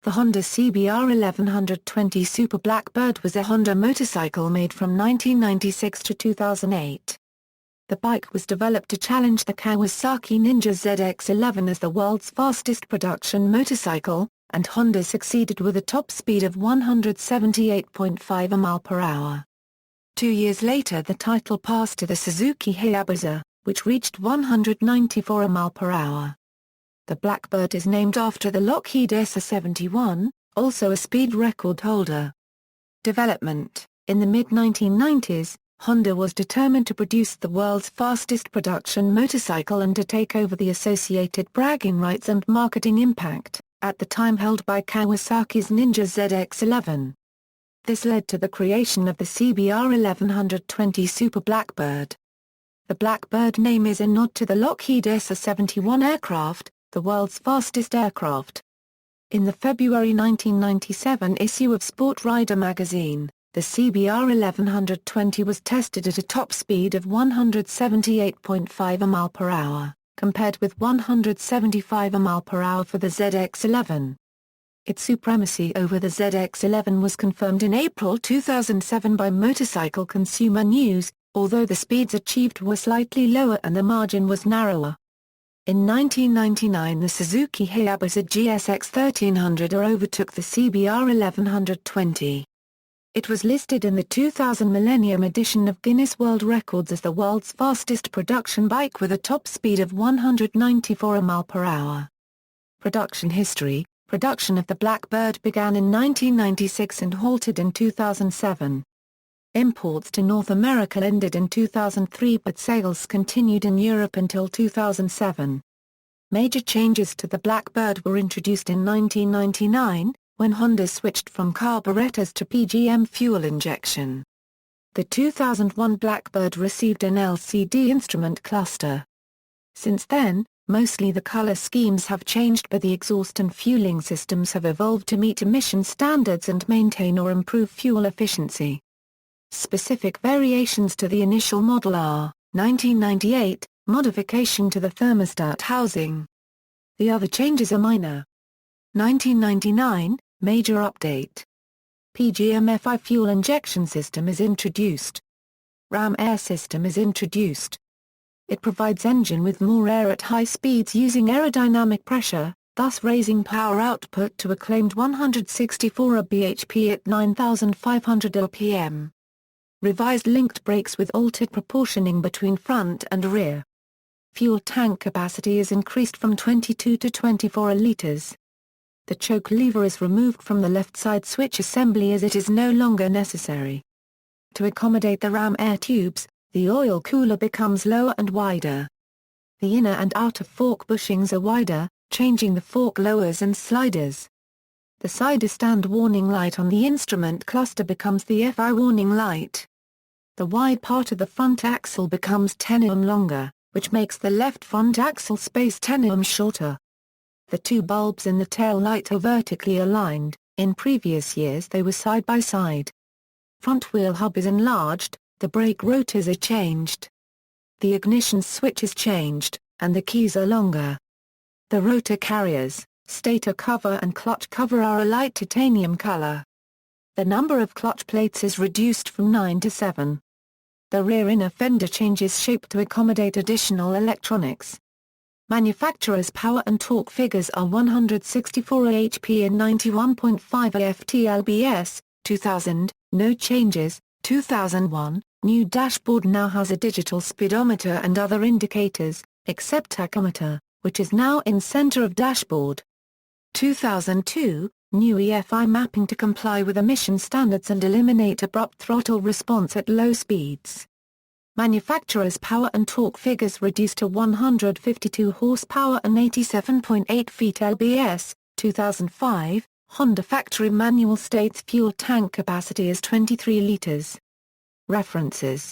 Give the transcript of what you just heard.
The Honda CBR1100XX Super Blackbird was a Honda motorcycle made from 1996 to 2008. The bike was developed to challenge the Kawasaki Ninja ZX-11 as the world's fastest production motorcycle, and Honda succeeded with a top speed of 178.5 mph. 2 years later the title passed to the Suzuki Hayabusa, which reached 194 mph. The Blackbird is named after the Lockheed SR-71, also a speed record holder. Development: in the mid-1990s, Honda was determined to produce the world's fastest production motorcycle and to take over the associated bragging rights and marketing impact, at the time held by Kawasaki's Ninja ZX-11. This led to the creation of the CBR1100XX Super Blackbird. The Blackbird name is a nod to the Lockheed SR-71 aircraft, the world's fastest aircraft. In the February 1997 issue of Sport Rider magazine, the CBR1100XX was tested at a top speed of 178.5 mph, compared with 175 mph for the ZX-11. Its supremacy over the ZX-11 was confirmed in April 2007 by Motorcycle Consumer News, although the speeds achieved were slightly lower and the margin was narrower. In 1999 the Suzuki Hayabusa GSX-1300 overtook the CBR1100XX. It was listed in the 2000 Millennium edition of Guinness World Records as the world's fastest production bike with a top speed of 194 mph. Production history: production of the Blackbird began in 1996 and halted in 2007. Imports to North America ended in 2003 but sales continued in Europe until 2007. Major changes to the Blackbird were introduced in 1999, when Honda switched from carburetors to PGM fuel injection. The 2001 Blackbird received an LCD instrument cluster. Since then, mostly the color schemes have changed but the exhaust and fueling systems have evolved to meet emission standards and maintain or improve fuel efficiency. Specific variations to the initial model are: 1998, modification to the thermostat housing. The other changes are minor. 1999, major update. PGM-FI fuel injection system is introduced. Ram air system is introduced. It provides engine with more air at high speeds using aerodynamic pressure, thus raising power output to a claimed 164 bhp at 9,500 rpm. Revised linked brakes with altered proportioning between front and rear. Fuel tank capacity is increased from 22 to 24 liters. The choke lever is removed from the left side switch assembly as it is no longer necessary. To accommodate the ram air tubes, the oil cooler becomes lower and wider. The inner and outer fork bushings are wider, changing the fork lowers and sliders. The side stand warning light on the instrument cluster becomes the FI warning light. The wide part of the front axle becomes 10 mm longer, which makes the left front axle space 10 mm shorter. The two bulbs in the tail light are vertically aligned, in previous years they were side by side. Front wheel hub is enlarged, the brake rotors are changed. The ignition switch is changed, and the keys are longer. The rotor carriers, stator cover and clutch cover are a light titanium color. The number of clutch plates is reduced from 9 to 7. The rear inner fender changes shape to accommodate additional electronics. Manufacturer's power and torque figures are 164 HP and 91.5 ft-lbs, 2000, no changes. 2001, new dashboard now has a digital speedometer and other indicators, except tachometer, which is now in center of dashboard. 2002, new EFI mapping to comply with emission standards and eliminate abrupt throttle response at low speeds. Manufacturer's power and torque figures reduced to 152 horsepower and 87.8 ft-lbs, 2005, Honda factory manual states fuel tank capacity is 23 liters. References